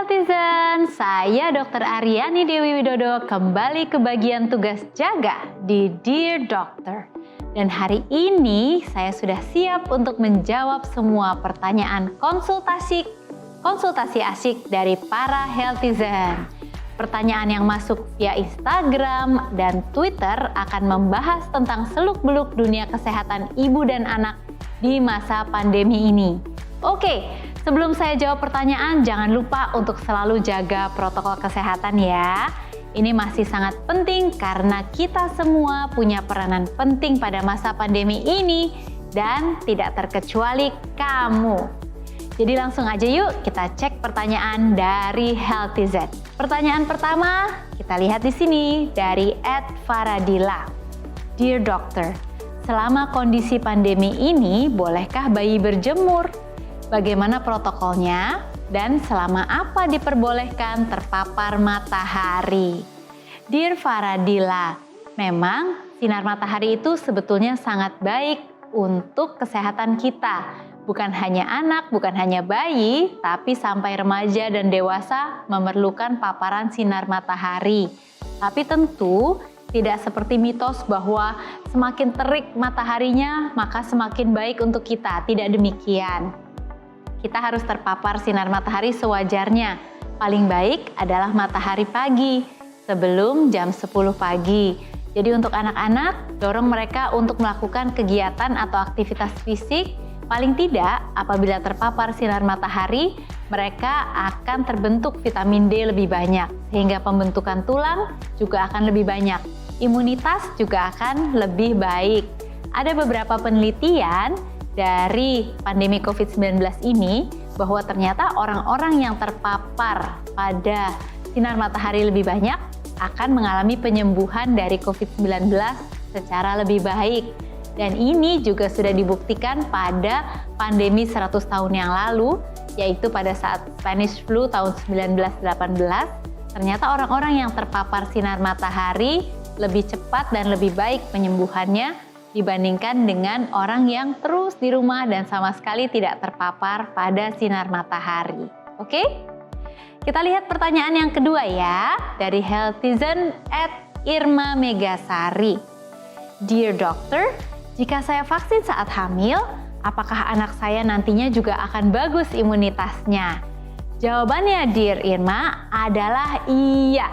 Healthizen, saya Dr. Aryani Dewi Widodo kembali ke bagian tugas jaga di Dear Doctor. Dan hari ini saya sudah siap untuk menjawab semua pertanyaan konsultasi asyik dari para Healthizen. Pertanyaan yang masuk via Instagram dan Twitter akan membahas tentang seluk-beluk dunia kesehatan ibu dan anak di masa pandemi ini. Oke, sebelum saya jawab pertanyaan, jangan lupa untuk selalu jaga protokol kesehatan ya. Ini masih sangat penting karena kita semua punya peranan penting pada masa pandemi ini dan tidak terkecuali kamu. Jadi langsung aja yuk kita cek pertanyaan dari Healthizen. Pertanyaan pertama kita lihat di sini dari @faradila. Dear Doctor, selama kondisi pandemi ini bolehkah bayi berjemur? Bagaimana protokolnya dan selama apa diperbolehkan terpapar matahari? Dear Faradila, memang sinar matahari itu sebetulnya sangat baik untuk kesehatan kita. Bukan hanya anak, bukan hanya bayi, tapi sampai remaja dan dewasa memerlukan paparan sinar matahari. Tapi tentu tidak seperti mitos bahwa semakin terik mataharinya maka semakin baik untuk kita. Tidak demikian. Kita harus terpapar sinar matahari sewajarnya. Paling baik adalah matahari pagi, sebelum jam 10 pagi. Jadi untuk anak-anak, dorong mereka untuk melakukan kegiatan atau aktivitas fisik. Paling tidak, apabila terpapar sinar matahari, mereka akan terbentuk vitamin D lebih banyak. Sehingga pembentukan tulang juga akan lebih banyak. Imunitas juga akan lebih baik. Ada beberapa penelitian dari pandemi COVID-19 ini bahwa ternyata orang-orang yang terpapar pada sinar matahari lebih banyak akan mengalami penyembuhan dari COVID-19 secara lebih baik. Dan ini juga sudah dibuktikan pada pandemi 100 tahun yang lalu, yaitu pada saat Spanish flu tahun 1918. Ternyata orang-orang yang terpapar sinar matahari lebih cepat dan lebih baik penyembuhannya dibandingkan dengan orang yang terus di rumah dan sama sekali tidak terpapar pada sinar matahari. Oke? Kita lihat pertanyaan yang kedua ya, dari Healthizen @Irma Megasari. Dear Doctor, jika saya vaksin saat hamil, apakah anak saya nantinya juga akan bagus imunitasnya? Jawabannya Dear Irma adalah iya.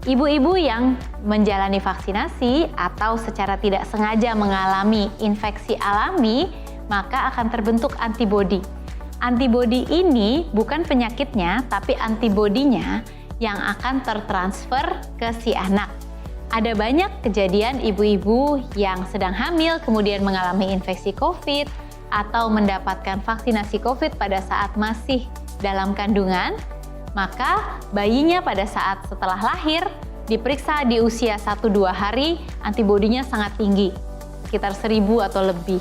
Ibu-ibu yang menjalani vaksinasi atau secara tidak sengaja mengalami infeksi alami, maka akan terbentuk antibodi. Antibodi ini bukan penyakitnya, tapi antibodinya yang akan tertransfer ke si anak. Ada banyak kejadian ibu-ibu yang sedang hamil kemudian mengalami infeksi COVID atau mendapatkan vaksinasi COVID pada saat masih dalam kandungan. Maka bayinya pada saat setelah lahir diperiksa di usia 1-2 hari, antibodinya sangat tinggi, sekitar 1000 atau lebih.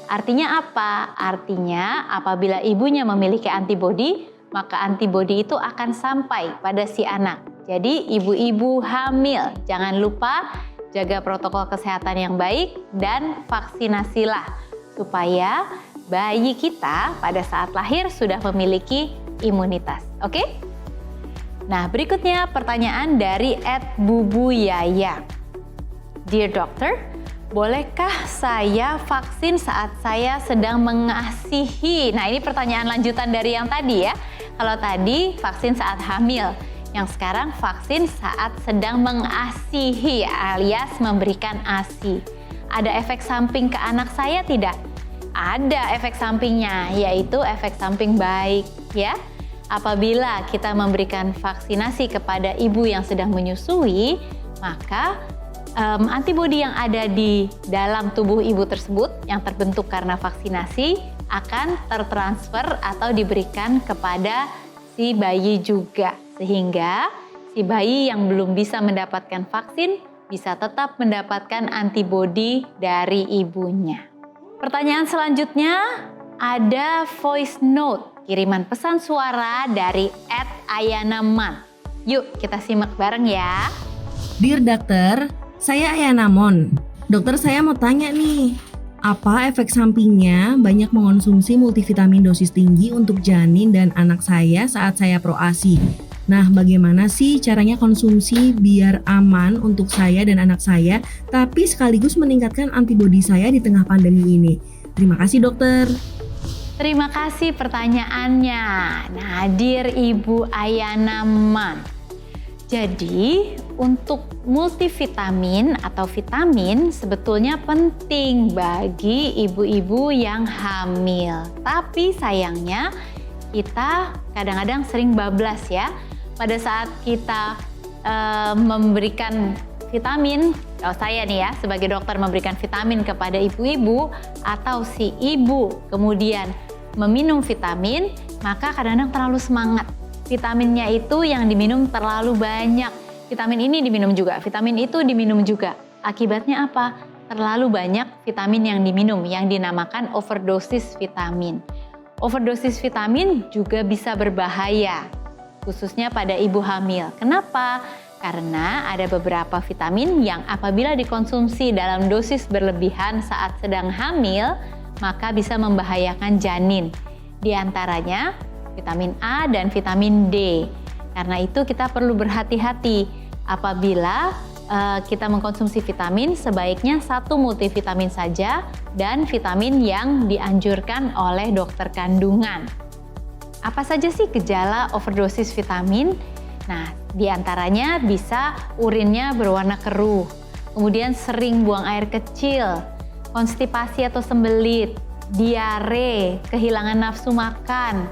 Artinya apa? Artinya apabila ibunya memiliki antibodi, maka antibodi itu akan sampai pada si anak. Jadi ibu-ibu hamil, jangan lupa jaga protokol kesehatan yang baik dan vaksinasilah supaya bayi kita pada saat lahir sudah memiliki imunitas. Oke? Nah, berikutnya pertanyaan dari @bubuyaya. Dear Doctor, bolehkah saya vaksin saat saya sedang mengasihi? Nah, ini pertanyaan lanjutan dari yang tadi ya. Kalau tadi vaksin saat hamil, yang sekarang vaksin saat sedang mengasihi alias memberikan ASI. Ada efek samping ke anak saya tidak? Ada efek sampingnya, yaitu efek samping baik ya. Apabila kita memberikan vaksinasi kepada ibu yang sedang menyusui, maka antibodi yang ada di dalam tubuh ibu tersebut yang terbentuk karena vaksinasi akan tertransfer atau diberikan kepada si bayi juga. Sehingga si bayi yang belum bisa mendapatkan vaksin bisa tetap mendapatkan antibodi dari ibunya. Pertanyaan selanjutnya ada voice note. Kiriman pesan suara dari @ayanaman. Yuk kita simak bareng ya. Dear Dokter, saya Ayana Mon. Dokter, saya mau tanya nih. Apa efek sampingnya banyak mengonsumsi multivitamin dosis tinggi untuk janin dan anak saya saat saya pro-ASI? Nah, bagaimana sih caranya konsumsi biar aman untuk saya dan anak saya, tapi sekaligus meningkatkan antibodi saya di tengah pandemi ini? Terima kasih dokter. Terima kasih pertanyaannya. Nah, Dear Ibu Ayana Man. Jadi, untuk multivitamin atau vitamin sebetulnya penting bagi ibu-ibu yang hamil. Tapi sayangnya kita kadang-kadang sering bablas ya. Pada saat kita memberikan vitamin, kalau saya nih ya sebagai dokter memberikan vitamin kepada ibu-ibu atau si ibu kemudian meminum vitamin, maka kadang-kadang terlalu semangat. Vitaminnya itu yang diminum terlalu banyak. Vitamin ini diminum juga, vitamin itu diminum juga. Akibatnya apa? Terlalu banyak vitamin yang diminum yang dinamakan overdosis vitamin. Overdosis vitamin juga bisa berbahaya, khususnya pada ibu hamil. Kenapa? Karena ada beberapa vitamin yang apabila dikonsumsi dalam dosis berlebihan saat sedang hamil, maka bisa membahayakan janin. Di antaranya vitamin A dan vitamin D. Karena itu kita perlu berhati-hati apabila kita mengkonsumsi vitamin, sebaiknya satu multivitamin saja dan vitamin yang dianjurkan oleh dokter kandungan. Apa saja sih gejala overdosis vitamin? Nah, diantaranya bisa urinnya berwarna keruh, kemudian sering buang air kecil, konstipasi atau sembelit, diare, kehilangan nafsu makan,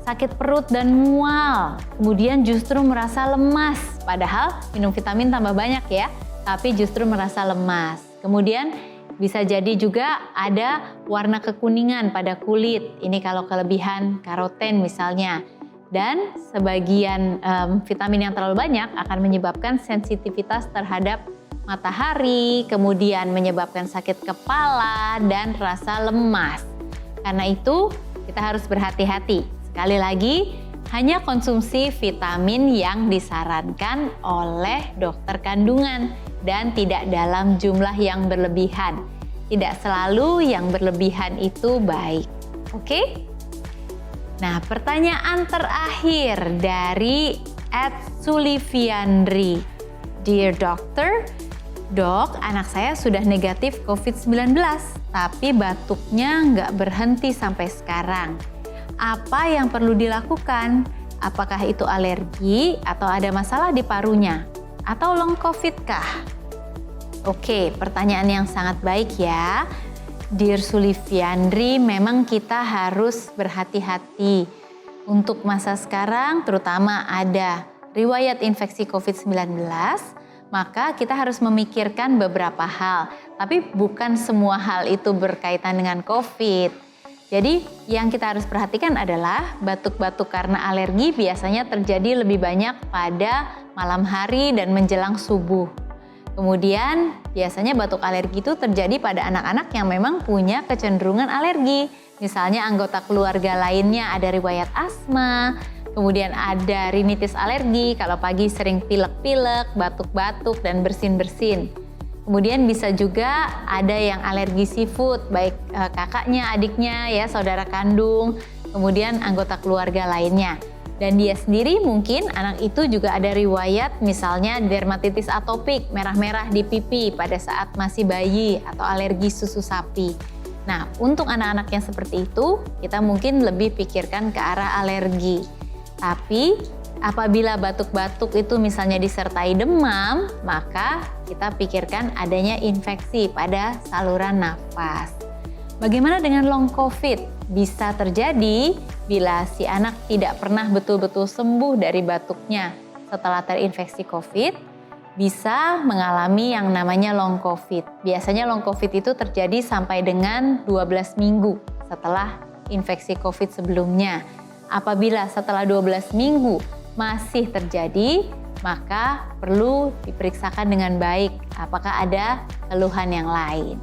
sakit perut dan mual, kemudian justru merasa lemas, padahal minum vitamin tambah banyak ya, tapi justru merasa lemas. Kemudian bisa jadi juga ada warna kekuningan pada kulit, ini kalau kelebihan karoten misalnya. Dan sebagian vitamin yang terlalu banyak akan menyebabkan sensitivitas terhadap matahari, kemudian menyebabkan sakit kepala dan rasa lemas. Karena itu kita harus berhati-hati. Sekali lagi, hanya konsumsi vitamin yang disarankan oleh dokter kandungan dan tidak dalam jumlah yang berlebihan. Tidak selalu yang berlebihan itu baik. Oke? Nah, pertanyaan terakhir dari @suliviandri. Dear Doctor, Dok, anak saya sudah negatif COVID-19, tapi batuknya nggak berhenti sampai sekarang. Apa yang perlu dilakukan? Apakah itu alergi atau ada masalah di parunya? Atau long COVID kah? Oke, pertanyaan yang sangat baik ya. Dear Suliviandri, memang kita harus berhati-hati. Untuk masa sekarang terutama ada riwayat infeksi COVID-19, maka kita harus memikirkan beberapa hal. Tapi bukan semua hal itu berkaitan dengan COVID. Jadi yang kita harus perhatikan adalah batuk-batuk karena alergi biasanya terjadi lebih banyak pada malam hari dan menjelang subuh. Kemudian biasanya batuk alergi itu terjadi pada anak-anak yang memang punya kecenderungan alergi. Misalnya anggota keluarga lainnya ada riwayat asma, kemudian ada rinitis alergi, kalau pagi sering pilek-pilek, batuk-batuk, dan bersin-bersin. Kemudian bisa juga ada yang alergi seafood, baik kakaknya, adiknya, ya saudara kandung, kemudian anggota keluarga lainnya. Dan dia sendiri mungkin anak itu juga ada riwayat misalnya dermatitis atopik, merah-merah di pipi pada saat masih bayi atau alergi susu sapi. Nah, untuk anak-anak yang seperti itu, kita mungkin lebih pikirkan ke arah alergi. Tapi apabila batuk-batuk itu misalnya disertai demam, maka kita pikirkan adanya infeksi pada saluran nafas. Bagaimana dengan long COVID? Bisa terjadi bila si anak tidak pernah betul-betul sembuh dari batuknya setelah terinfeksi COVID, bisa mengalami yang namanya long COVID. Biasanya long COVID itu terjadi sampai dengan 12 minggu setelah infeksi COVID sebelumnya. Apabila setelah 12 minggu masih terjadi, maka perlu diperiksakan dengan baik apakah ada keluhan yang lain.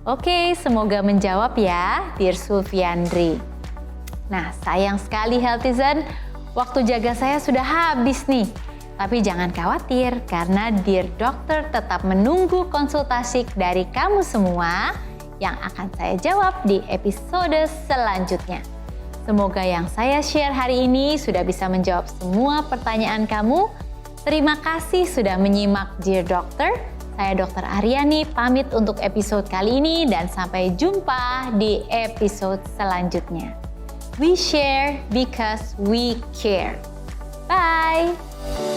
Oke, semoga menjawab ya, Dear Suliviandri. Nah, sayang sekali Healthizen, waktu jaga saya sudah habis nih. Tapi jangan khawatir, karena Dear Doctor tetap menunggu konsultasi dari kamu semua yang akan saya jawab di episode selanjutnya. Semoga yang saya share hari ini sudah bisa menjawab semua pertanyaan kamu. Terima kasih sudah menyimak Dear Doctor. Saya Dr. Aryani pamit untuk episode kali ini dan sampai jumpa di episode selanjutnya. We share because we care. Bye!